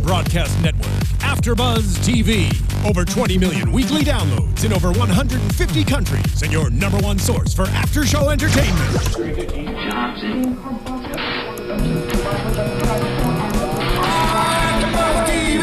broadcast network, AFTERBUZZ TV. Over 20 million weekly downloads in over 150 countries, and your number one source for after-show entertainment.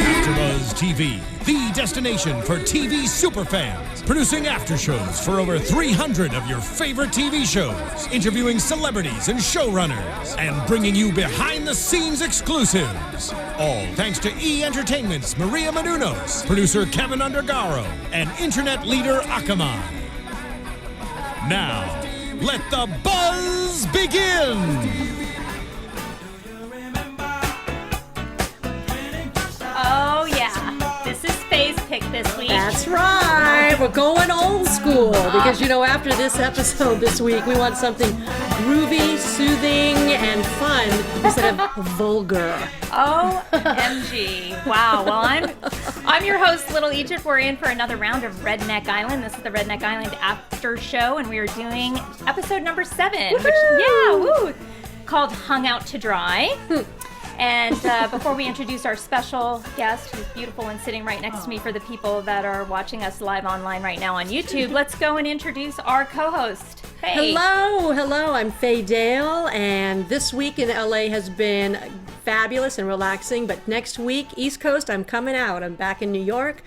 AFTERBUZZ TV, the destination for TV superfans, producing after shows for over 300 of your favorite TV shows, interviewing celebrities and showrunners, and bringing you behind-the-scenes exclusives. All thanks to E! Entertainment's Maria Menounos, producer Kevin Undergaro, and internet leader Akamai. Now, let the buzz begin! Oh yeah, this is Faye's pick this week. That's right. We're going old school because, you know, after this episode this week, we want something groovy, soothing, and fun instead of vulgar. OMG. Wow. Well, I'm your host, Little Egypt. We're in for another round of Redneck Island. This is the Redneck Island after show, and we are doing episode number 7, which, called Hung Out to Dry. And before we introduce our special guest, who's beautiful and sitting right next to me for the people that are watching us live online right now on YouTube, let's go and introduce our co-host, Faye. Hello, I'm Faye Dale, and this week in LA has been fabulous and relaxing, but next week, East Coast, I'm coming out. I'm back in New York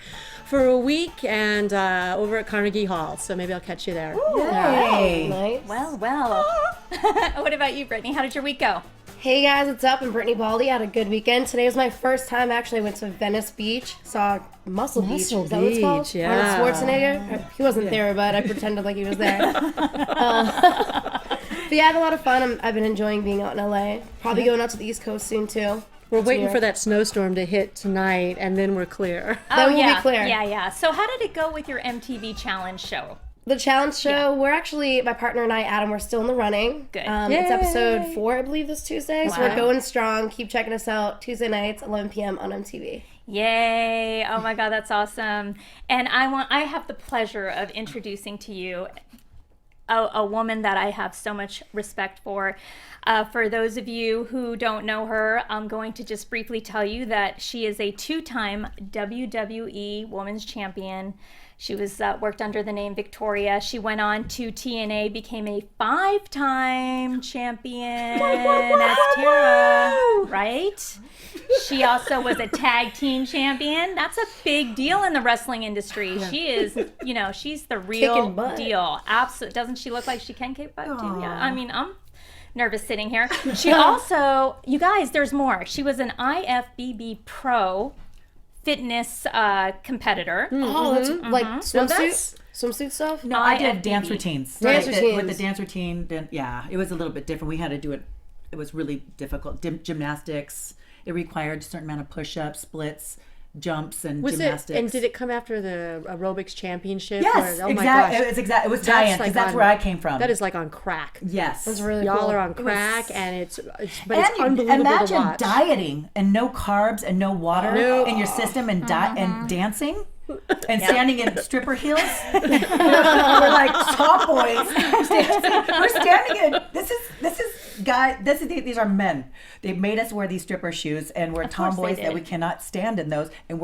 for a week and over at Carnegie Hall, so maybe I'll catch you there. Ooh, Yay. nice. Well. What about you, Brittany? How did your week go? Hey guys, what's up? I'm Brittany Baldassari. Had a good weekend. Today was my first time. Actually, I went to Venice Beach. Saw Muscle Beach. Is that what it's called? Yeah. Arnold Schwarzenegger. He wasn't there, but I pretended like he was there. But yeah, I had a lot of fun. I've been enjoying being out in LA. Probably going out to the East Coast soon too. We're waiting for that snowstorm to hit tonight, and then we're clear. Then we'll be clear. Yeah. So how did it go with your MTV challenge show? The challenge show, we're actually, my partner and I, Adam, we're still in the running. Good. It's episode 4, I believe, this Tuesday. Wow. So we're going strong. Keep checking us out. Tuesday nights, 11 p.m. on MTV. Yay. Oh my God, that's awesome. And I have the pleasure of introducing to you a woman that I have so much respect for. For those of you who don't know her, I'm going to just briefly tell you that she is a 2-time WWE Women's Champion. She was worked under the name Victoria. She went on to TNA, became a 5-time champion as Tara, right? She also was a tag team champion. That's a big deal in the wrestling industry. Yeah. She is, she's the real deal. Absolutely. Doesn't she look like she can kick butt too? Yeah. I mean, I'm nervous sitting here. She also, you guys, there's more. She was an IFBB Pro fitness competitor. Oh, that's like swimsuit stuff? No, I did dance routines. Routines. With the dance routine, then, it was a little bit different. We had to do it. It was really difficult. Gymnastics. It required a certain amount of push-ups, splits, jumps, and gymnastics. And did it come after the aerobics championship? Yes, oh exactly. my gosh. It was tie-in, because that's where I came from. That is like on crack. Yes. That's really Y'all cool. are on crack, and it's unbelievable imagine to watch. dieting and no carbs and no water in your system and and dancing. And standing in stripper heels. We're like top boys. We're standing in. These are men. They've made us wear these stripper shoes, and we're tomboys that we cannot stand in those. And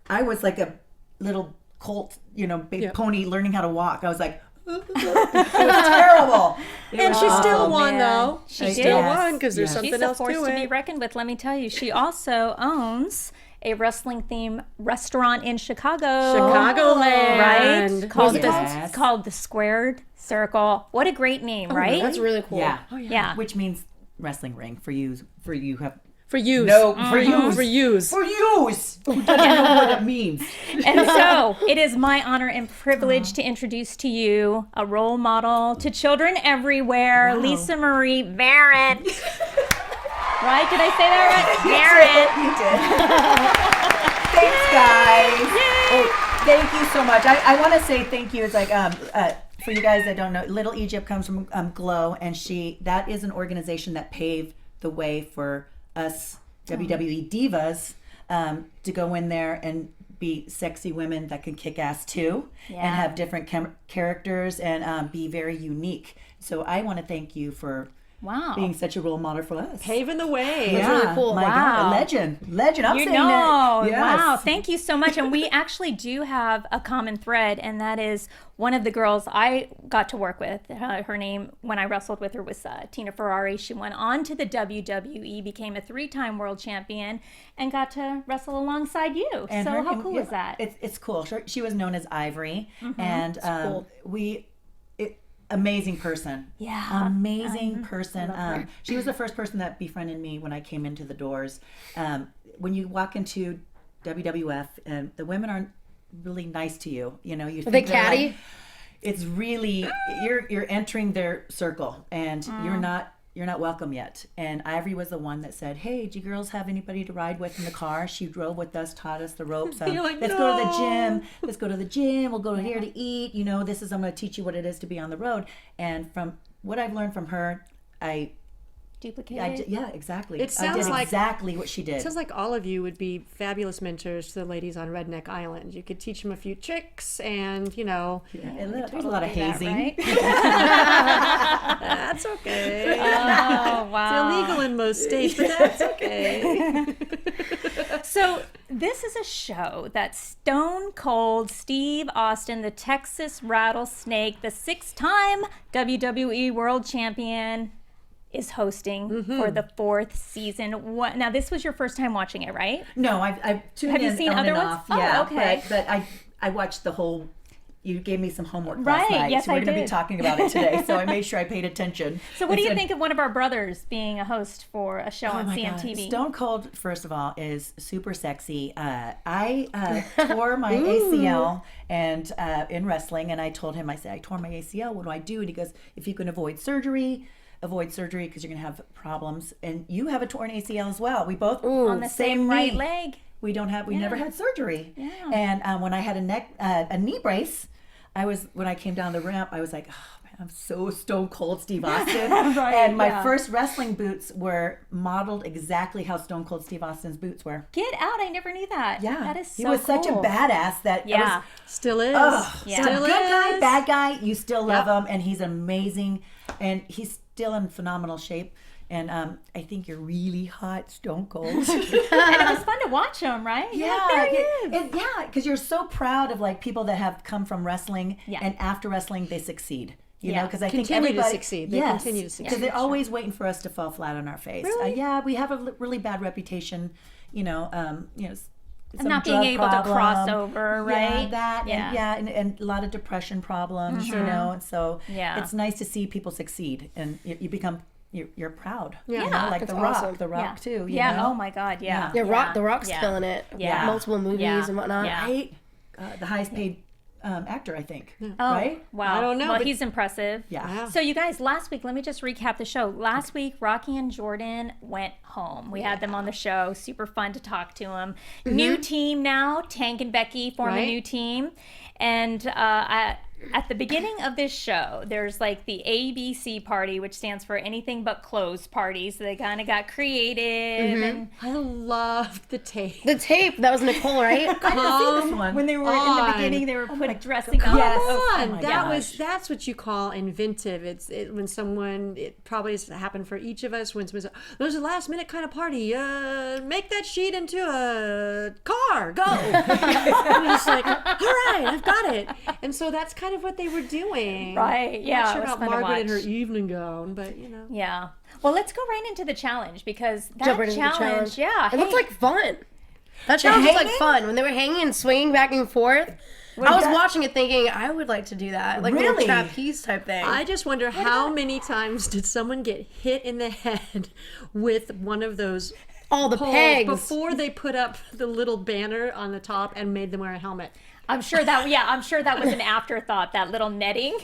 I was like a little colt, big pony learning how to walk. I was like, it was terrible. And she still won, though. She still won because there's something She's else a force to be it. reckoned with. Let me tell you, she also owns a wrestling-themed restaurant in Chicago. Chicagoland. Right? Called the Squared Circle. What a great name, right? That's really cool. Yeah. Oh, yeah. Which means wrestling ring for you. For use. For use. For use. For use. Who doesn't know what it means? And so it is my honor and privilege to introduce to you a role model to children everywhere, Lisa Marie Varon. Right? Did I say that right? You did. Thanks, guys. Oh, thank you so much. I want to say thank you. It's like for you guys that don't know, Little Egypt comes from Glow, and that is an organization that paved the way for us WWE divas to go in there and be sexy women that can kick ass too, and have different characters and be very unique. So I want to thank you for Wow. being such a role model for us. Paving the way. Yeah, really cool. My Wow. God, legend. I'm You saying know, that. Yes. wow, thank you so much. And we actually do have a common thread, and that is one of the girls I got to work with. Her name, when I wrestled with her, was Tina Ferrari. She went on to the WWE, became a 3-time world champion, and got to wrestle alongside you. And so her how name- cool yeah, is that? It's cool. She was known as Ivory, Mm-hmm. and cool. amazing person. Yeah. Amazing person. She was the first person that befriended me when I came into the doors. When you walk into WWF, and the women aren't really nice to you. You know, you Are they think they're catty? like- it's really you're entering their circle, and you're not welcome yet. And Ivory was the one that said, "Hey, do you girls have anybody to ride with in the car?" She drove with us, taught us the ropes. You're like, Let's go to the "No." gym. Let's go to the gym. We'll go here to eat. You know, I'm going to teach you what it is to be on the road. And from what I've learned from her, Duplicated? yeah, exactly. It sounds I did like- exactly what she did. It sounds like all of you would be fabulous mentors to the ladies on Redneck Island. You could teach them a few tricks and, And there's a lot of Do that, hazing. right? that's okay. Oh, wow. It's illegal in most states, but that's okay. So this is a show that Stone Cold Steve Austin, the Texas Rattlesnake, the 6-time WWE World Champion, is hosting for the 4th season. Now, this was your first time watching it, right? No, I've tuned Have you in seen on other and ones? off. Oh, Yeah, okay. But I watched the whole. You gave me some homework Right, last night, yes, so we're I going to be did. talking about it today. So I made sure I paid attention. So what do you It's a- think of one of our brothers being a host for a show on Oh my God. CMTV? Stone Cold, first of all, is super sexy. I tore my ACL and in wrestling, and I told him, I said, I tore my ACL. What do I do? And he goes, if you can avoid surgery because you're going to have problems. And you have a torn ACL as well. We both on the same right knee. leg. We never had surgery. Yeah. And when I had a knee brace, when I came down the ramp, I was like, oh man, I'm so Stone Cold Steve Austin. And my first wrestling boots were modeled exactly how Stone Cold Steve Austin's boots were. Get out! I never knew that. Yeah. That is so he was such a cool. badass that Yeah. Still is. Yeah. Still good guy, is. bad guy, you still love him, and he's amazing, and he's still in phenomenal shape. And I think you're really hot, Stone Cold. And it was fun to watch him, right? You're like, there he is. because you're so proud of like people that have come from wrestling, Yeah. and after wrestling they succeed. You Yeah. know, because I think Continue to everybody succeed. They yes, continue to succeed. because they're always waiting for us to fall flat on our face. Really? Yeah, we have a really bad reputation. Some not being drug able to problem. cross over, Yeah, right? that, Yeah. and a lot of depression problems, and so Yeah. it's nice to see people succeed, and you become, you're proud. Yeah. You know, like That's The Rock, awesome. The Rock too. You Yeah. know? Oh my God. Yeah. Yeah, The Rock's killing it. Yeah. Multiple movies Yeah. and whatnot. Yeah. Right? The highest paid actor, I think. Oh, Right? wow. I don't know, Well, but- he's impressive. Yeah. Wow. So you guys, last week, let me just recap the show. Last week, Rocky and Jordan went home. We had them on the show. Super fun to talk to them. New team now. Tank and Becky form a Right. new team. And at the beginning of this show, there's like the ABC party, which stands for anything but clothes party. So they kind of got creative. And I loved the tape. The tape, that was Nicole, right? I didn't see this one. when they were in the on. beginning, they were dressing up. Yes. Come on, Oh my that's what you call inventive. When someone, it probably has happened for each of us. When someone says, "There's a last minute kind of party. Make that sheet into a car. Go." And it's like, all right, I've got it. And so that's kind of what they were doing. Right, yeah, Not it sure was about fun to Margaret in her watch. evening gown, but you know. Yeah. Well, let's go right into the challenge because that Jump right into the challenge, yeah. It looked hey, like fun. That challenge was like hanging? fun. When they were hanging and swinging back and forth, I was watching it thinking, I would like to do that. Like a Really? little trapeze type thing. I just wonder how many times did someone get hit in the head with one of those All the poles pegs. before they put up the little banner on the top and made them wear a helmet. I'm sure that was an afterthought, that little netting.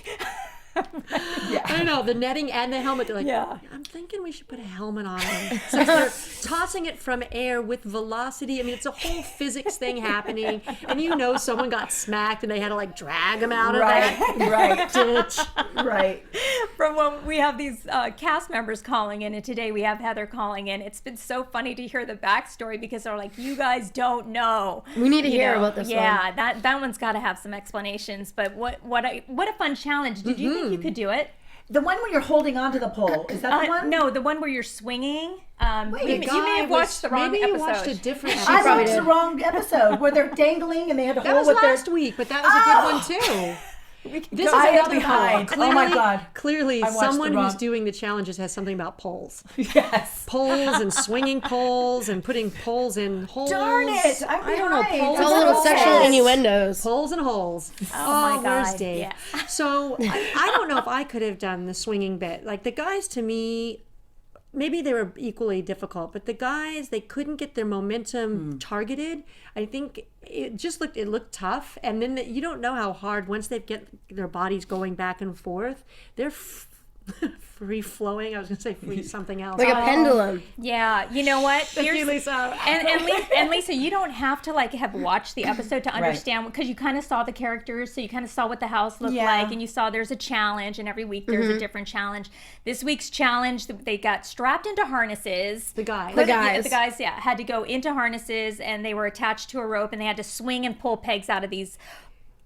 I don't know, the netting and the helmet. They're like, Yeah. I'm thinking we should put a helmet on them. So they're tossing it from air with velocity. I mean, it's a whole physics thing happening. And you know someone got smacked and they had to like drag them out of that Right. ditch. Right. From when we have these cast members calling in, and today we have Heather calling in. It's been so funny to hear the backstory because they're like, you guys don't know. We need to You hear know, about this one. Yeah, that one's got to have some explanations. But what a fun challenge. Did you think you could do it? The one where you're holding onto the pole. Is that the one? No, the one where you're swinging. The You may have watched the wrong maybe episode. you watched a different I episode. watched the wrong episode where they're dangling and they had to That hold was with their... last week, but that was a good one too. This is I am another behind. poll. Oh my God. Clearly, I watched someone the wrong- who's doing the challenges has something about poles. Yes. Poles and swinging poles and putting poles in holes. Darn it. I'm I don't know. behind. Poles It's all and little holes. sexual innuendos. Poles and holes. Oh my where's God, Dave? yeah. So I don't know if I could have done the swinging bit. Like the guys, to me, maybe they were equally difficult, but the guys, they couldn't get their momentum targeted. I think it looked tough, and then you don't know how hard once they get their bodies going back and forth, they're free flowing. I was gonna say free something else. Like a pendulum. Yeah, you know what? Thank you, Lisa. And Lisa, you don't have to like have watched the episode to understand because you kind of saw the characters, so you kind of saw what the house looked Yeah. like, and you saw there's a challenge, and every week there's a different challenge. This week's challenge, they got strapped into harnesses. The guys. The guys. The guys, yeah, had to go into harnesses, and they were attached to a rope, and they had to swing and pull pegs out of these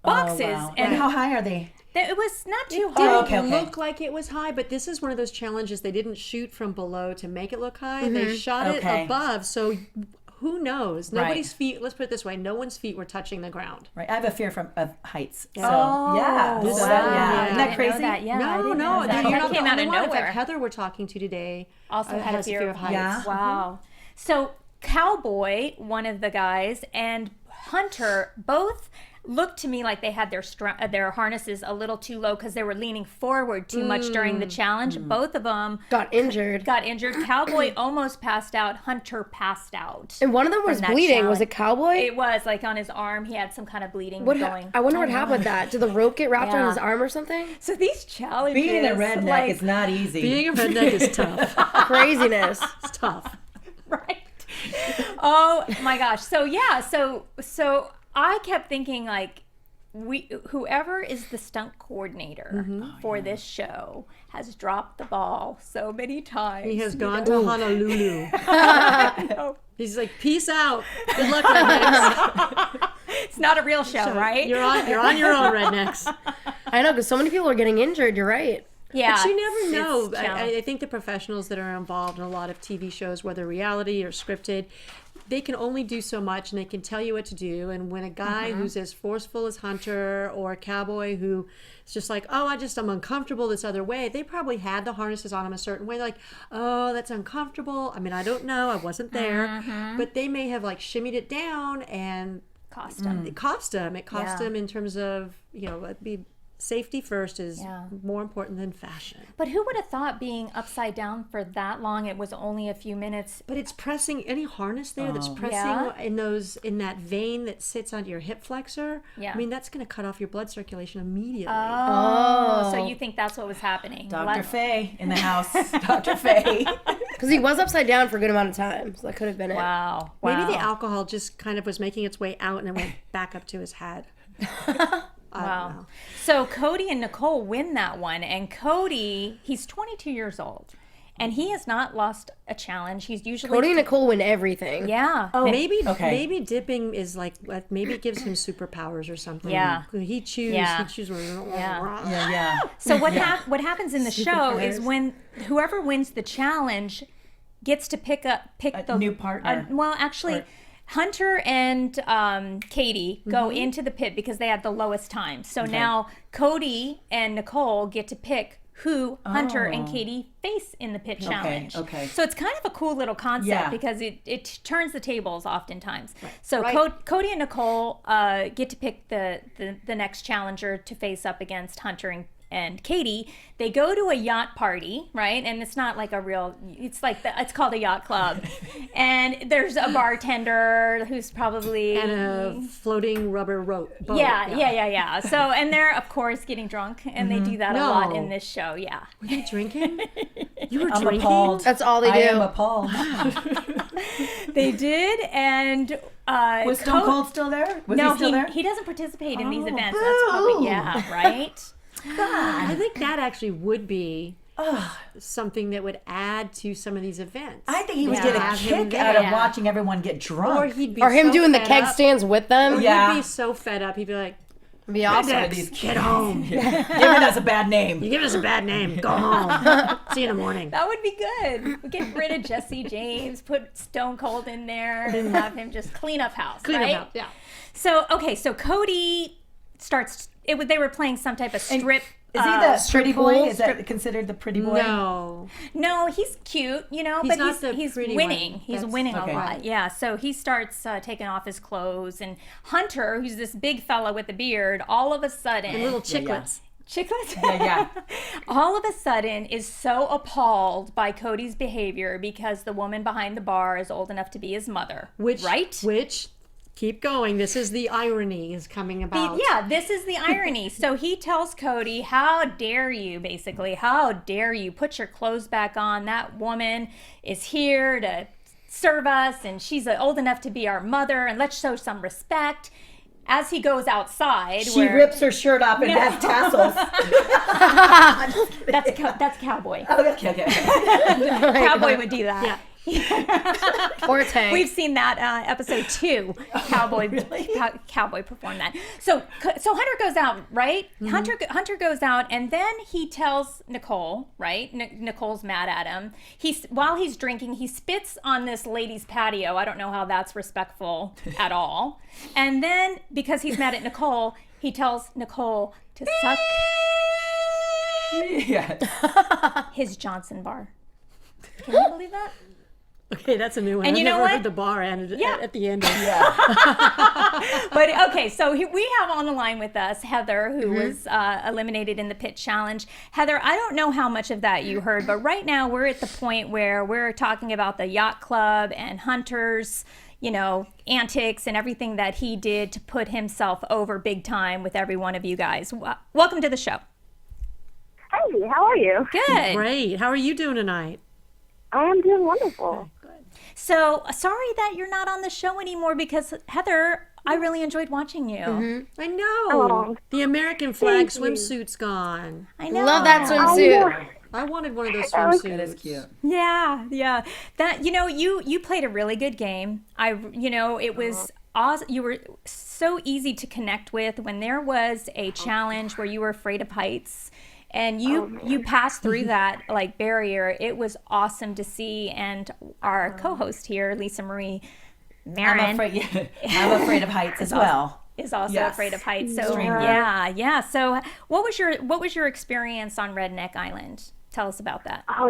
boxes. Oh, wow. And how high are they? it was not too Didn't high. okay. look like it was high, but this is one of those challenges they didn't shoot from below to make it look high. They shot Okay. it above, so who knows? Nobody's Right. feet, let's put it this way, no one's feet were touching the ground. Right. I have a fear of heights. So, Oh, yeah. This- So, wow. yeah. Isn't I that didn't crazy? know that. Yeah, I No, didn't no, know that. you're That not came the out only of one. In nowhere. fact, Heather we're talking to today Also had a has fear of heights. Yeah. Wow. So Cowboy, one of the guys, and Hunter both looked to me like they had their harnesses a little too low because they were leaning forward too much during the challenge. Both of them Got injured. got injured. Cowboy almost passed out. Hunter passed out. And one of them was from that bleeding. Was challenge. it Cowboy? It was like on his arm. He had some kind of bleeding What going. I wonder what happened with that. Did the rope get wrapped Yeah. around his arm or something? So these challenges, Being a redneck like, is not easy. Being a redneck is tough. Craziness. It's tough. right? Oh my gosh. So yeah, so I kept thinking like whoever is the stunt coordinator for this show has dropped the ball so many times. He has gone to Honolulu. He's like, peace out. Good luck, rednecks. It's not a real show, right? You're on your own, rednecks. I know, because so many people are getting injured. You're right. Yeah. But you never know. it's challenging. I think the professionals that are involved in a lot of TV shows, whether reality or scripted, they can only do so much, and they can tell you what to do. And when a guy who's as forceful as Hunter, or a Cowboy who is just like, oh, I'm uncomfortable this other way, they probably had the harnesses on him a certain way. They're like, oh, that's uncomfortable. I mean, I don't know. I wasn't there. But they may have like shimmied it down and Cost him. it cost him. It cost Yeah. him in terms of, safety first is Yeah. more important than fashion. But who would have thought being upside down for that long? It was only a few minutes. But it's pressing any harness there that's pressing Yeah. in that vein that sits on your hip flexor. Yeah. I mean, that's going to cut off your blood circulation immediately. Oh, so you think that's what was happening? Dr. Faye in the house. Dr. Faye. Because he was upside down for a good amount of time. So that could have been it. Wow. Maybe the alcohol just kind of was making its way out and then went back up to his head. I don't Wow. know. So Cody and Nicole win that one, and Cody, he's 22 years old, and he has not lost a challenge. He's usually Cody and Nicole win everything. yeah. Maybe dipping is like maybe it gives him superpowers or something. Yeah. He chooses. Yeah. He chooses. Yeah, yeah. So what happens in the show is when whoever wins the challenge gets to pick the new partner. Well, actually, Hunter and Katie go into the pit because they had the lowest time. So now Cody and Nicole get to pick who Hunter and Katie face in the pit challenge. okay. So it's kind of a cool little concept Yeah. because it turns the tables oftentimes. So Right. Cody and Nicole get to pick the next challenger to face up against Hunter and Katie. They go to a yacht party, right? And it's not like a real, it's called a yacht club. And there's a bartender who's probably And a floating rubber rope boat. yeah. So, and they're of course getting drunk, and they do that a lot No. in this show. Yeah. Were you drinking? You were I'm drinking? appalled. That's all they I do. am appalled. They did, and Was Stone Cold still there? Was no, he still there? he doesn't participate in these events. That's probably right. I think that actually would be something that would add to some of these events. I think he would Yeah. get a Have him kick out of there. watching everyone get drunk. Or he'd be Or him so doing the fed keg up. stands with them. Yeah. He'd be so fed up. He'd be like, Be awesome. Rednecks, get home. Giving us a bad name. You're giving us a bad name. Go home. See you in the morning. That would be good. We get rid of Jesse James, put Stone Cold in there, and have him just clean up house. Clean right? up house, yeah. So Cody starts. They were playing some type of strip. Is he the pretty boy? pool? Is that considered the pretty boy? No, he's cute, He's but not the he's pretty winning. one. He's That's- winning okay. a lot. Yeah, so he starts taking off his clothes, and Hunter, who's this big fella with the beard, all of a sudden, And little chiclets. Chicklets? Yeah. All of a sudden is so appalled by Cody's behavior because the woman behind the bar is old enough to be his mother. Which, keep going. This is the irony is coming about. yeah, this is the irony. So he tells Cody, how dare you, basically, how dare you put your clothes back on? That woman is here to serve us, and she's old enough to be our mother, and let's show some respect. As he goes outside, She rips her shirt off and has tassels. That's Cowboy. Okay. Cowboy would do that. Yeah. Or Tank. We've seen that episode 2. Cowboy performed that. So Hunter goes out, right? Hunter goes out, and then he tells Nicole, right? Nicole's mad at him. While he's drinking, he spits on this lady's patio. I don't know how that's respectful at all. And then because he's mad at Nicole, he tells Nicole to suck his Johnson bar. Can you believe that? Okay, that's a new one. And I've you know never what? heard the bar ended at the end of But okay, so we have on the line with us Heather, who was eliminated in the pit challenge. Heather, I don't know how much of that you heard, but right now we're at the point where we're talking about the Yacht Club and Hunter's, antics and everything that he did to put himself over big time with every one of you guys. Welcome to the show. Hey, how are you? Good. Great. How are you doing tonight? I am doing wonderful. So sorry that you're not on the show anymore because Heather, I really enjoyed watching you. I know. Oh, the American flag thank you. swimsuit's gone. I know. Love that swimsuit. I wanted one of those That was- swimsuits. That is cute. Yeah. That you played a really good game. It was awesome. You were so easy to connect with when there was a challenge where you were afraid of heights. And you passed through that barrier. It was awesome to see. And our co-host here, Lisa Marie Marin, I'm afraid of heights as well. is also Yes. afraid of heights. So Extremely. yeah. So what was your experience on Redneck Island? Tell us about that. Oh,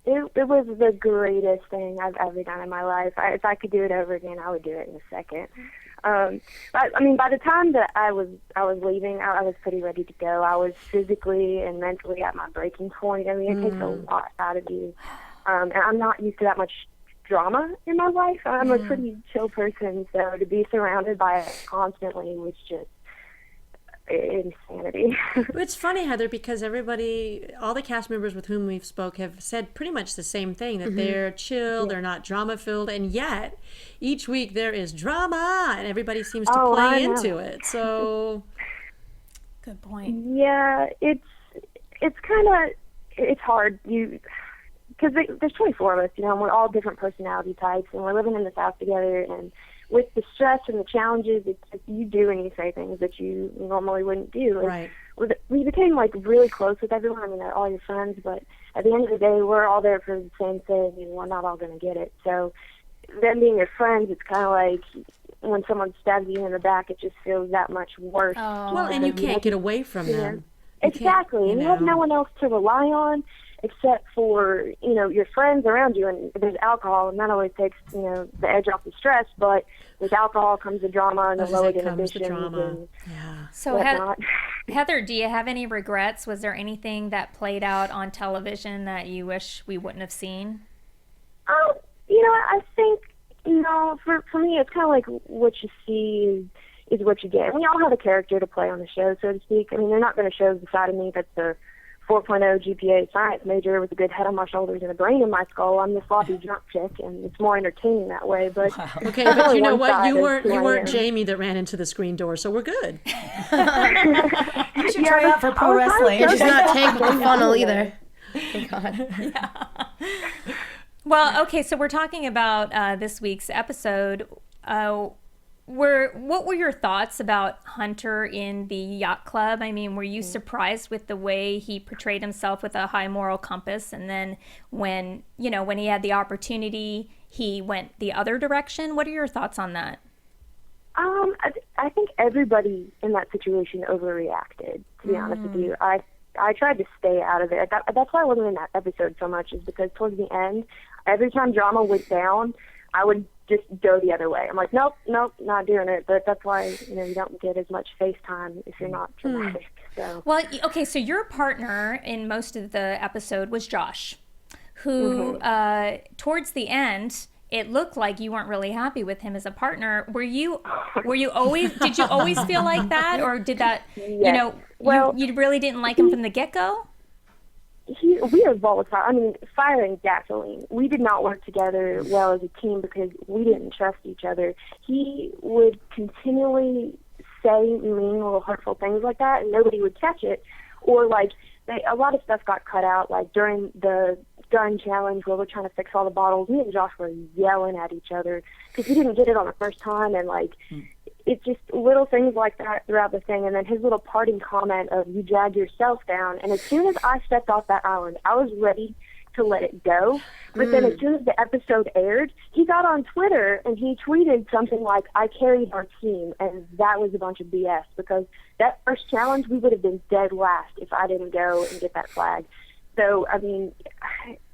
it was the greatest thing I've ever done in my life. If I could do it over again, I would do it in a second. But I mean, by the time that I was leaving, I was pretty ready to go. I was physically and mentally at my breaking point. I mean, it takes a lot out of you. And I'm not used to that much drama in my life. I'm a pretty chill person, so to be surrounded by it constantly was just insanity. It's funny, Heather, because all the cast members with whom we've spoke have said pretty much the same thing, that they're chill, they're not drama-filled, and yet each week there is drama, and everybody seems to I play know. into it. So, Good point. Yeah, it's hard. Because there's 24 of us, and we're all different personality types, and we're living in this house together, and with the stress and the challenges, it's just you do and you say things that you normally wouldn't do. And right. we became really close with everyone. I mean, they're all your friends, but at the end of the day, we're all there for the same thing, and we're not all going to get it. So them being your friends, it's kind of like when someone stabs you in the back, it just feels that much worse. Well, and you can't get away from them. Exactly. And you have no one else to rely on except for, your friends around you. And there's alcohol, and that always takes, the edge off the stress. But with alcohol comes the drama and the lowered inhibitions. And Yeah. So whatnot. Heather, do you have any regrets? Was there anything that played out on television that you wish we wouldn't have seen? I think, for me, it's kind of like what you see is what you get. And we all have a character to play on the show, so to speak. I mean, they're not going to show the side of me that's the 4.0 GPA science major with a good head on my shoulders and a brain in my skull. I'm the sloppy drunk chick, and it's more entertaining that way. But Okay, but you know one what? side You is weren't who I am. Jamie that ran into the screen door, so we're good. You should try out for pro wrestling. She's not Tank with the funnel either. Thank God. Well, okay, so we're talking about this week's episode. what were your thoughts about Hunter in the Yacht Club? I mean, were you surprised with the way he portrayed himself with a high moral compass, and then when he had the opportunity, he went the other direction? What are your thoughts on that? I think everybody in that situation overreacted, to be honest with you. I tried to stay out of it. That's why I wasn't in that episode so much, is because towards the end, every time drama went down, I would just go the other way. I'm like, nope, not doing it. But that's why, you don't get as much FaceTime if you're not dramatic. So. Well, okay, so your partner in most of the episode was Josh, who towards the end, it looked like you weren't really happy with him as a partner. Were you always, did you always feel like that? Or did that, Yes. you really didn't like him from the get-go? We are volatile. I mean, fire and gasoline. We did not work together well as a team because we didn't trust each other. He would continually say mean, little hurtful things like that, and nobody would catch it. Or, a lot of stuff got cut out, during the gun challenge where we're trying to fix all the bottles. Me and Josh were yelling at each other because he didn't get it on the first time, and, it's just little things like that throughout the thing. And then his little parting comment of, you dragged yourself down. And as soon as I stepped off that island, I was ready to let it go. But then as soon as the episode aired, he got on Twitter and he tweeted something like, I carried our team. And that was a bunch of BS, because that first challenge, we would have been dead last if I didn't go and get that flag. So, I mean,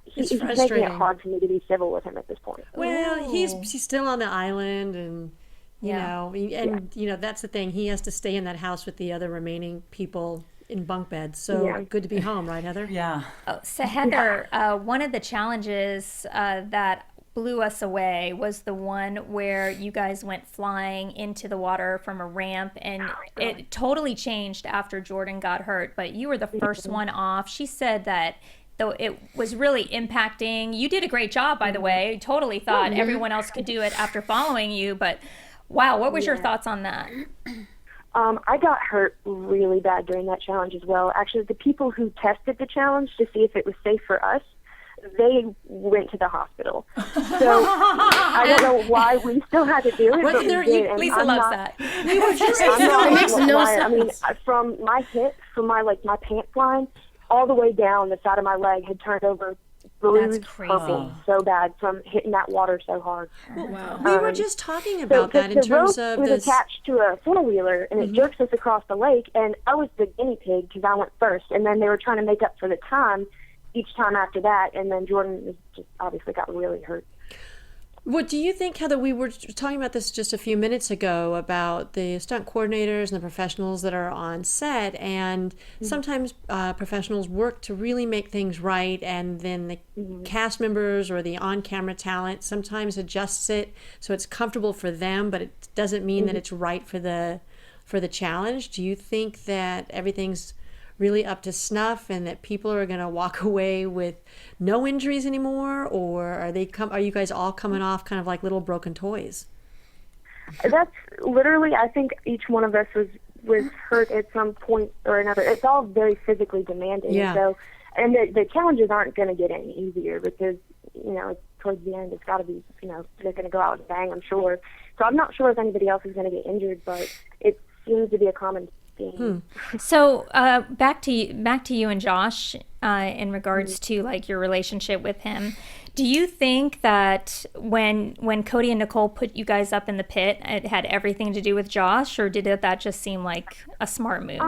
he's making it hard for me to be civil with him at this point. Well, he's still on the island, and that's the thing. He has to stay in that house with the other remaining people in bunk beds. So good to be home, right, Heather? Yeah. Oh, so Heather, one of the challenges that blew us away was the one where you guys went flying into the water from a ramp, and it totally changed after Jordan got hurt, but you were the first one off. She said that though it was really impacting. You did a great job, by the way. Totally thought everyone else could do it after following you, but wow, what was your thoughts on that? I got hurt really bad during that challenge as well. Actually, the people who tested the challenge to see if it was safe for us, they went to the hospital. So I don't know why we still had to do it. But we did, Lisa loves that. We were just it makes no sense. I mean, from my hip, from my pants line, all the way down the side of my leg had turned over blue, purple, so bad from hitting that water so hard. Wow. We were just talking about that in terms of the rope was attached to a four-wheeler, and it jerks us across the lake, and I was the guinea pig because I went first, and then they were trying to make up for the time each time after that, and then Jordan just obviously got really hurt. What do you think, Heather? We were talking about this just a few minutes ago about the stunt coordinators and the professionals that are on set, and sometimes professionals work to really make things right, and then the cast members or the on-camera talent sometimes adjusts it so it's comfortable for them, but it doesn't mean that it's right for the challenge. Do you think that everything's really up to snuff and that people are going to walk away with no injuries anymore, or are you guys all coming off kind of like little broken toys? That's literally, I think each one of us was hurt at some point or another. It's all very physically demanding. Yeah. So, and the challenges aren't going to get any easier because, towards the end it's got to be, they're going to go out and bang, I'm sure. So I'm not sure if anybody else is going to get injured, but it seems to be a common thing. So back to you and Josh in regards to your relationship with him. Do you think that when Cody and Nicole put you guys up in the pit, it had everything to do with Josh, or did that just seem like a smart move?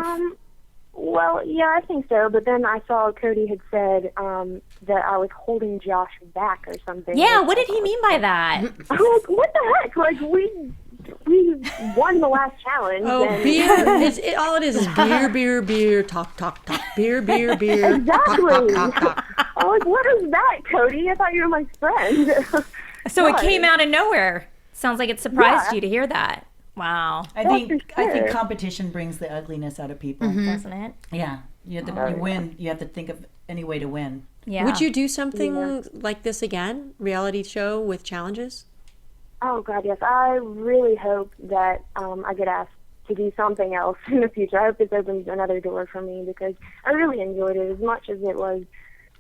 Well, yeah, I think so. But then I saw Cody had said that I was holding Josh back or something. Yeah, what did he mean by that? I'm like, what the heck? We won the last challenge. Oh, and beer! All it is beer, talk, beer. Exactly. Talk. I was like, what is that, Cody? I thought you were my friend. So it came out of nowhere. Sounds like it surprised you to hear that. Wow. I think competition brings the ugliness out of people, doesn't it? Yeah, you win. You have to think of any way to win. Yeah. Would you do something like this again? Reality show with challenges? Oh, God, yes. I really hope that I get asked to do something else in the future. I hope this opens another door for me because I really enjoyed it as much as it was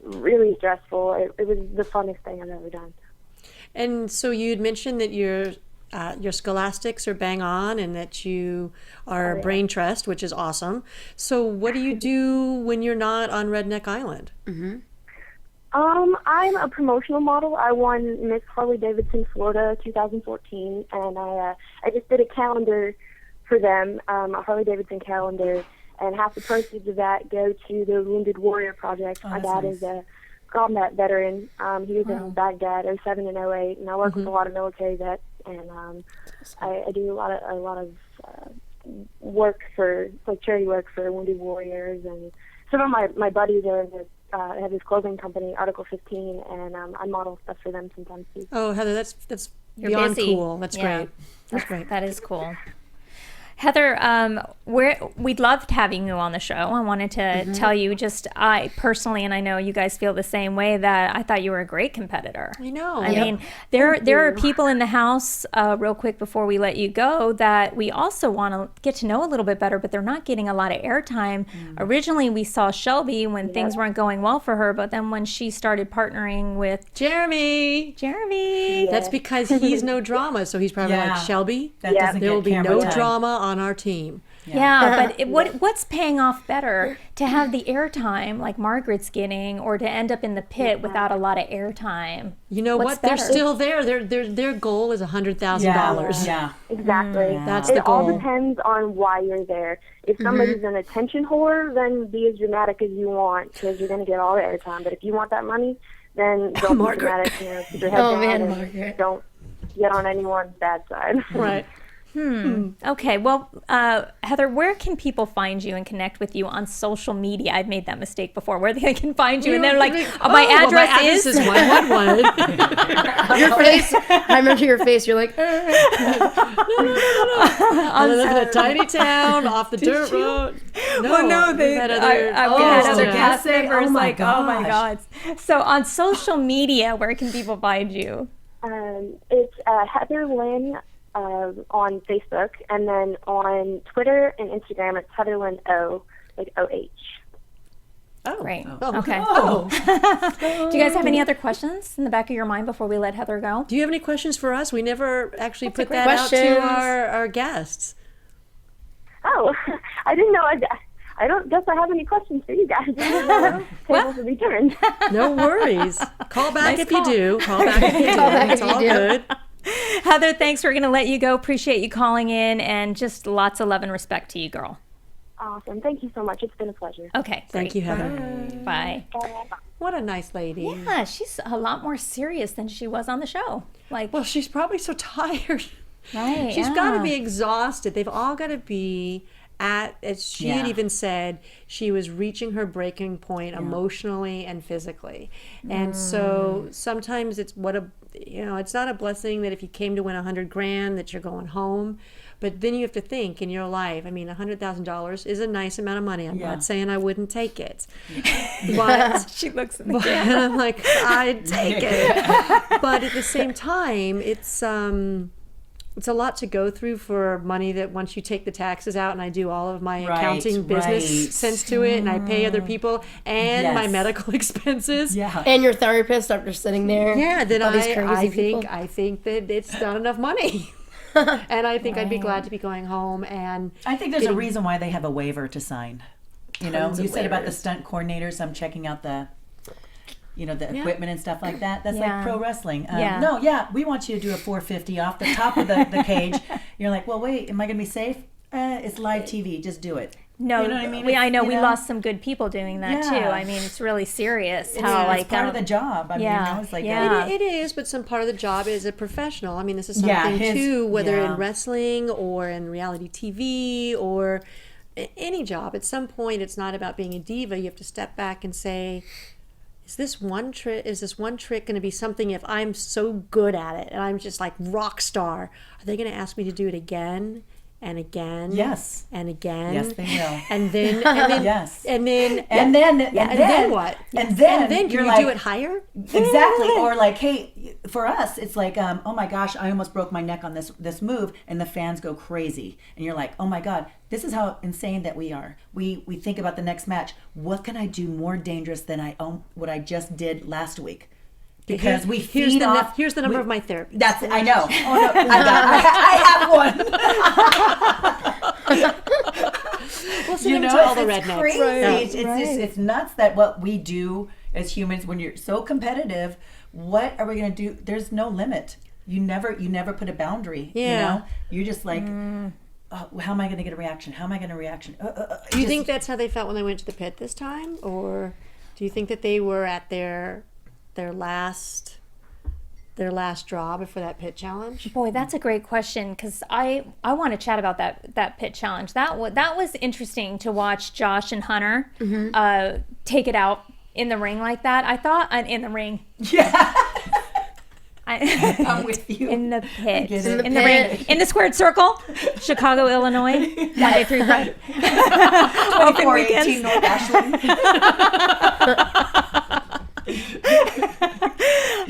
really stressful. It was the funnest thing I've ever done. And so you'd mentioned that you're your scholastics are bang on and that you are brain trust, which is awesome. So what do you do when you're not on Redneck Island? I'm a promotional model. I won Miss Harley Davidson Florida 2014, and I just did a calendar for them, a Harley Davidson calendar, and half the proceeds of that go to the Wounded Warrior Project. My dad is a combat veteran. He was in Baghdad 07 and 08, and I work with a lot of military vets, and I do a lot of work for charity work for Wounded Warriors, and some of my buddies are in have this clothing company, Article 15, and I model stuff for them sometimes too. Oh, Heather, that's You're beyond busy. cool. That's great. That's great. That is cool. Heather, we'd loved having you on the show. I wanted to tell you I personally, and I know you guys feel the same way, that I thought you were a great competitor. I know. I mean, there are people in the house, real quick before we let you go, that we also want to get to know a little bit better, but they're not getting a lot of airtime. Originally, we saw Shelby when things weren't going well for her, but then when she started partnering with Jeremy. That's because he's no drama, so he's probably like, Shelby, That doesn't there will get be camera no time. drama on our team. Yeah, but what's paying off better, to have the airtime like Margaret's getting, or to end up in the pit without a lot of airtime? You know What's what? They're better? still there. Their goal is $100,000. Yeah. Exactly. That's It the all goal. depends on why you're there. If somebody's an attention whore, then be as dramatic as you want, because you're going to get all the airtime. But if you want that money, then don't be dramatic. Keep your head down and Margaret. don't get on anyone's bad side. Right. Okay, well, Heather, where can people find you and connect with you on social media? I've made that mistake before, where they can find you, and they're like, my address is 111. Your face. I remember your face. You're like, I live in a tiny town off the dirt road. No, we had other cast members oh my like, oh my gosh. God. So on social media, where can people find you? It's Heather Lynn on Facebook, and then on Twitter and Instagram, it's Heather Lynn O, like OH. Great. Oh. Okay. Do you guys have any other questions in the back of your mind before we let Heather go? Do you have any questions for us? We never actually put great that out to question. our guests. Oh, I didn't know. I don't guess I have any questions for you guys. Tables will be turned. No worries. Call back Nice if call. you do. Call back if you do. It's all good. Heather, thanks. We're going to let you go. Appreciate you calling in, and just lots of love and respect to you, girl. Awesome. Thank you so much. It's been a pleasure. Okay. Thank great. you, Heather. Bye. What a nice lady. Yeah, she's a lot more serious than she was on the show. Like, Well, she's probably so tired. right. She's got to be exhausted. They've all got to be as she had even said, she was reaching her breaking point emotionally and physically. And so sometimes it's it's not a blessing that if you came to win $100,000 that you're going home. But then you have to think in your life, I mean, $100,000 is a nice amount of money. I'm not saying I wouldn't take it. But She looks at but I'm like, I'd take it. But at the same time, it's a lot to go through for money that once you take the taxes out, and I do all of my accounting business sense to it, and I pay other people and my medical expenses. Yeah. and your therapist after sitting there. Yeah, then all these crazy people. I think that it's not enough money. And I think I'd be glad to be going home. And I think there's a reason why they have a waiver to sign. You know, you said about the stunt coordinators. I'm checking out the equipment and stuff like that. That's like pro wrestling. We want you to do a 450 off the top of the cage. You're like, well, wait, am I going to be safe? It's live TV. Just do it. No, you know what I mean? I know we lost some good people doing that too. I mean, it's really serious It's part of the job. I mean, it's like it is, but some part of the job is a professional. I mean, this is something too, whether in wrestling or in reality TV or any job. At some point, it's not about being a diva. You have to step back and say, is this one trick going to be something, if I'm so good at it and I'm just like rock star, are they going to ask me to do it again and again? Yes. And again. Yes, they will. And then Yes. And then And then what? And then can you're you like, do it higher? Exactly. Or like, hey, for us, it's like, oh my gosh, I almost broke my neck on this move, and the fans go crazy. And you're like, oh my God, this is how insane that we are. We think about the next match. What can I do more dangerous than what I just did last week? because we here's feed the off. here's the number of my therapist. That's I know. Oh no, I have one. We'll send them to all the it's rednecks. crazy. Right. It's nuts that what we do as humans, when you're so competitive, what are we going to do? There's no limit. You never put a boundary. Yeah. You know, you're just like, oh, how am I going to get a reaction? How am I going to reaction? Do you think that's how they felt when they went to the pit this time, or do you think that they were at their last draw before that pit challenge? Boy, that's a great question, because I want to chat about that pit challenge. That was interesting to watch Josh and Hunter take it out in the ring like that. I thought in the ring. Yeah. I'm with you. In the pit. In the ring. In the squared circle. Chicago, Illinois. Monday through Friday. 2418 North Ashland.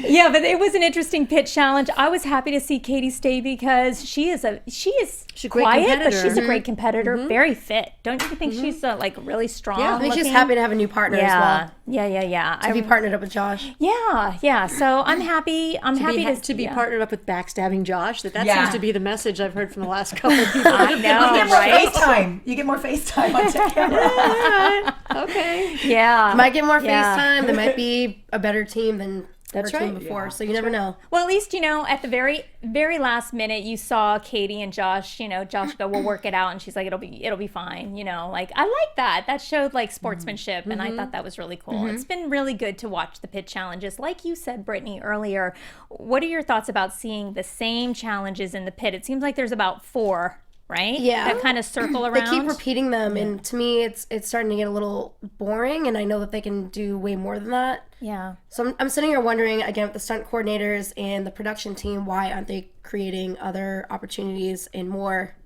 Yeah, but it was an interesting pit challenge. I was happy to see Katie stay because she is great quiet, but competitor. she's a great competitor, very fit. Don't you think she's like really strong? Yeah, I think she's looking? happy to have a new partner as well. Yeah. To be partnered up with Josh. Yeah. So I'm happy. I'm happy to be partnered up with backstabbing Josh. That Yeah. seems to be the message I've heard from the last couple of people. I know, You get more right? FaceTime. You get more FaceTime on camera. Okay. Yeah. Might get more Yeah. FaceTime. They might be a better team than That's her team right. before. So you never know. Well, at least, at the very, very last minute, you saw Katie and Josh, Josh go, we'll work it out. And she's like, it'll be fine. Like, I like that. That showed like sportsmanship. And I thought that was really cool. It's been really good to watch the pit challenges. Like you said, Brittany, earlier, what are your thoughts about seeing the same challenges in the pit? It seems like there's about 4, right? Yeah. That kind of circle around. They keep repeating them, and to me, it's starting to get a little boring. And I know that they can do way more than that. Yeah. So I'm sitting here wondering, again, with the stunt coordinators and the production team, why aren't they creating other opportunities and more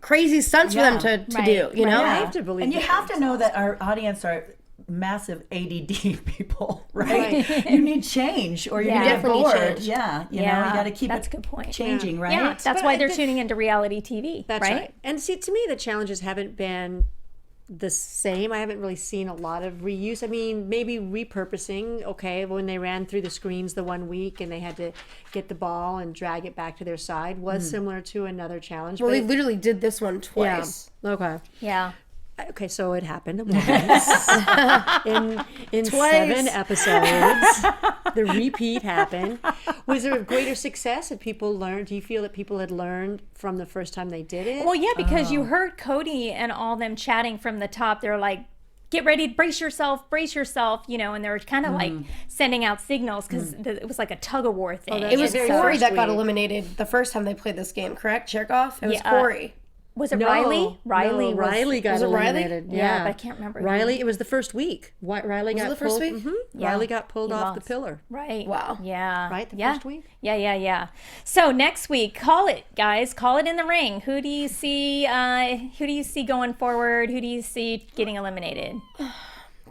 crazy stunts for them to do, you know? I have to believe And you that. have to know that our audience are massive ADD people, right? You need change or you're Yeah. going to get Definitely bored. change. Yeah, you know, Yeah, you got to keep that's it a good point. changing, right? Yeah, that's But why I they're think- tuning into reality TV, That's right. And see, to me, the challenges haven't been the same. I haven't really seen a lot of reuse. I mean, maybe repurposing, okay, when they ran through the screens the one week and they had to get the ball and drag it back to their side was similar to another challenge. Well, but they literally did this one twice. Okay. Yeah. Okay, so it happened once in 7 episodes. The repeat happened. Was there a greater success? Had people learned? Do you feel that people had learned from the first time they did it? Well, yeah, because you heard Cody and all them chatting from the top. They're like, get ready, brace yourself, and they were kind of like sending out signals because it was like a tug of war thing. It was very Corey first that got week. eliminated the first time they played this game, correct? Cherkoff? It was Yeah. Corey. Was it No, Riley? Riley no, was, Riley got was it Riley? eliminated. Yeah, but I can't remember who. Riley. It was the first week. Riley got it the first pulled. week? Yeah. Riley got pulled He off the lost. pillar. Right. Wow. Yeah. Right, the yeah. first week? Yeah. So next week, call it, guys. Call it in the ring. Who do you see? Who do you see going forward? Who do you see getting eliminated?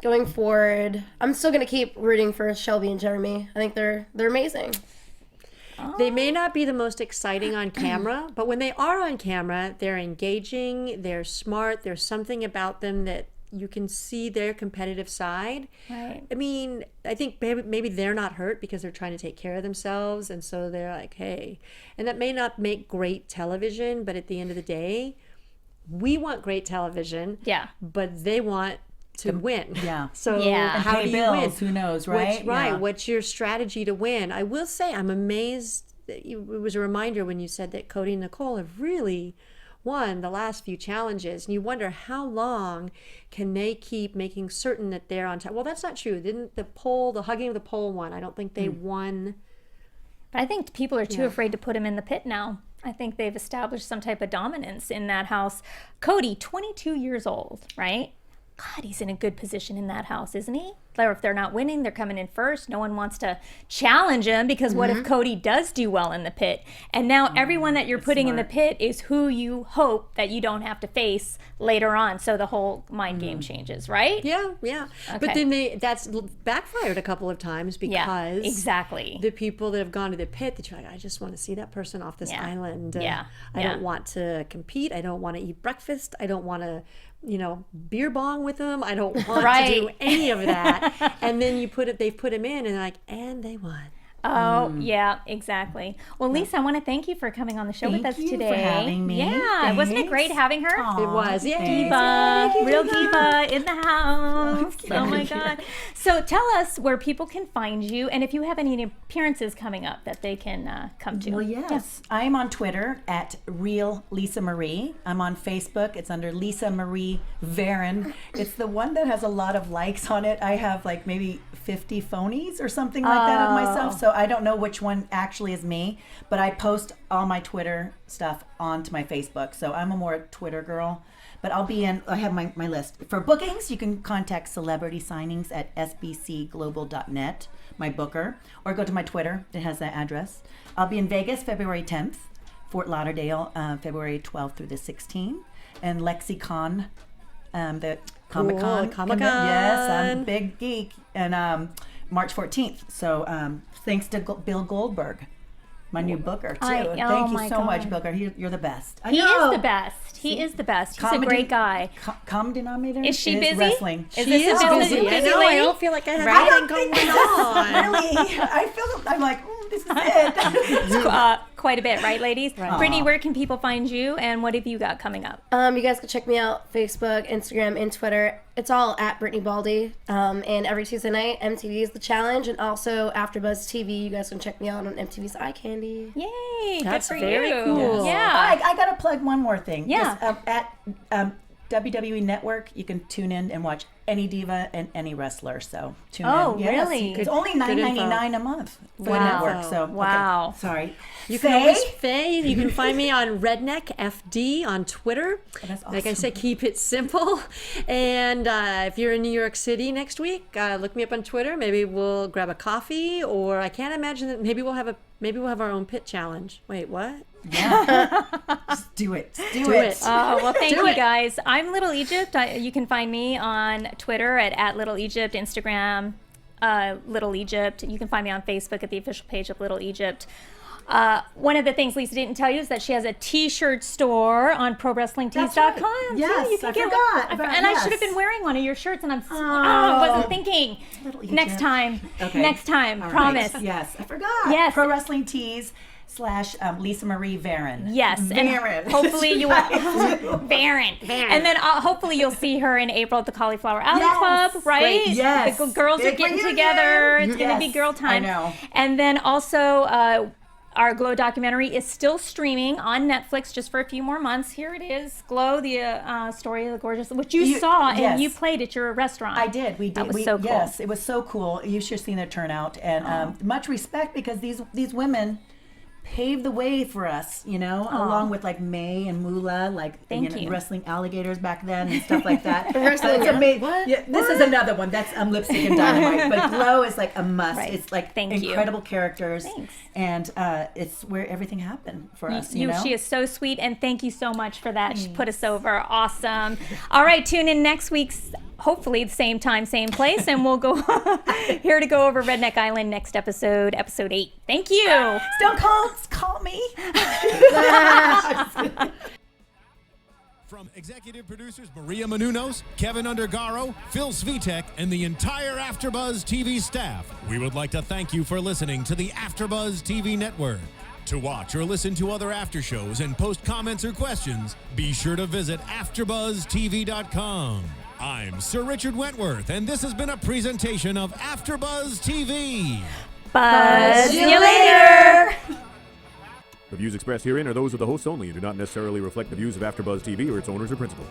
Going forward, I'm still gonna keep rooting for Shelby and Jeremy. I think they're amazing. They may not be the most exciting on camera, but when they are on camera, they're engaging, they're smart, there's something about them that you can see their competitive side. Right. I mean, I think maybe they're not hurt because they're trying to take care of themselves, and so they're like, hey. And that may not make great television, but at the end of the day, we want great television, Yeah. but they want to win. Yeah. So Yeah. how Pay do you bills, win? who knows, right? Right. Yeah. What's your strategy to win? I will say I'm amazed that it was a reminder when you said that Cody and Nicole have really won the last few challenges, and you wonder how long can they keep making certain that they're on top. Well, that's not true. Didn't the hugging of the pole one? I don't think they won. But I think people are too afraid to put him in the pit now. I think they've established some type of dominance in that house. Cody, 22 years old, right? God, he's in a good position in that house, isn't he? Or if they're not winning, they're coming in first. No one wants to challenge him because what if Cody does do well in the pit? And now everyone that you're putting in the pit is who you hope that you don't have to face later on. So the whole mind game changes, right? Yeah. But Okay. then that's backfired a couple of times because exactly. the people that have gone to the pit, that you're like, I just want to see that person off this island. Yeah. I don't want to compete. I don't want to eat breakfast. I don't want to, beer bong with them. I don't want to do any of that. that. And then they put them in, and like, and they won. Oh, yeah, exactly. Well, Lisa, I want to thank you for coming on the show with us Thank you today. for having me. Yeah, wasn't it great having her? It was, yeah. Diva, real diva in the house. Oh my God. So tell us where people can find you and if you have any appearances coming up that they can come to. Well, yes. I'm on Twitter at Real Lisa Marie. I'm on Facebook. It's under Lisa Marie Varon. It's the one that has a lot of likes on it. I have like maybe 50 phonies or something like that of myself. So I don't know which one actually is me, but I post all my Twitter stuff onto my Facebook. So I'm a more Twitter girl. But I have my list. For bookings, you can contact celebrity signings at sbcglobal.net, my booker, or go to my Twitter. It has that address. I'll be in Vegas February 10th, Fort Lauderdale February 12th through the 16th, and LexiCon, the Comic-Con. Comic-Con. Yes, I'm a big geek. And March 14th. So thanks to Bill Goldberg, my new booker, too. Thank you so much, Bill Goldberg. You're the best. He is the best. He is the best. He's a great guy. Common denominator is she busy? Wrestling. Is She this is a busy. I know. lady? I don't feel like I have Right? anything going on. Really? I'm like, this is it. Quite a bit, right, ladies? Right. Brittany, where can people find you, and what have you got coming up? You guys can check me out Facebook, Instagram, and Twitter. It's all at Brittany Baldy. And every Tuesday night, MTV is the challenge, and also AFTERBUZZ TV. You guys can check me out on MTV's Eye Candy. Yay! That's good for very you. cool. Yeah. I got to plug one more thing. Yeah. Just, at WWE Network, you can tune in and watch any diva and any wrestler. So tune in. Oh, Yes. really? It's only $9.99 a month for the network. So Wow. Okay. Sorry. You can always Faye. You can find me on Redneck FD on Twitter. That's Like I awesome. said, keep it simple. And if you're in New York City next week, look me up on Twitter. Maybe we'll grab a coffee, or I can't imagine that maybe we'll have our own pit challenge. Wait, what? Yeah. Just do it. Do it. Oh, well, thank you guys. I'm Little Egypt. You can find me on Twitter at Little Egypt, Instagram, Little Egypt. You can find me on Facebook at the official page of Little Egypt. One of the things Lisa didn't tell you is that she has a t-shirt store on ProWrestlingTees.com. That's right. Yes, you can I get forgot one. about- And I yes. should have been wearing one of your shirts, and I wasn't thinking. Little Egypt. Next time. Okay. Next time. All right. Promise. Yes, I forgot. Yes. Pro Wrestling Tees / Lisa Marie Varon. Yes, Varon. and hopefully you will. Varon. And then hopefully you'll see her in April at the Cauliflower Alley Yes. Club, right? Great. Yes. The girls Big are getting reunion. together. It's going to be Yes. girl time. I know. And then also our Glow documentary is still streaming on Netflix just for a few more months. Here it is, Glow, the story of the gorgeous, which you saw and yes. you played at your restaurant. I did. We did. That was so cool. Yes, it was so cool. You should have seen their turnout, and much respect, because these women paved the way for us, along with like May and Moolah, like Thank you. wrestling alligators back then and stuff like that. Wrestling It's amazing. what? Yeah, this is another one. That's Lipstick and Dynamite, but Glow is like a must. Right. It's like Thank you. incredible characters. Thanks. And it's where everything happened for us. She is so sweet, and thank you so much for that. She put us over. Awesome. All right, tune in next week's, hopefully the same time, same place, and we'll go here to go over Redneck Island next episode 8. Thank you. Stone Cold, call me. From executive producers Maria Menounos, Kevin Undergaro, Phil Svitek, and the entire AfterBuzz TV staff, we would like to thank you for listening to the AfterBuzz TV network. To watch or listen to other after shows and post comments or questions, be sure to visit AfterBuzzTV.com. I'm Sir Richard Wentworth, and this has been a presentation of AfterBuzz TV. Buzz you later. The views expressed herein are those of the hosts only and do not necessarily reflect the views of AfterBuzz TV or its owners or principals.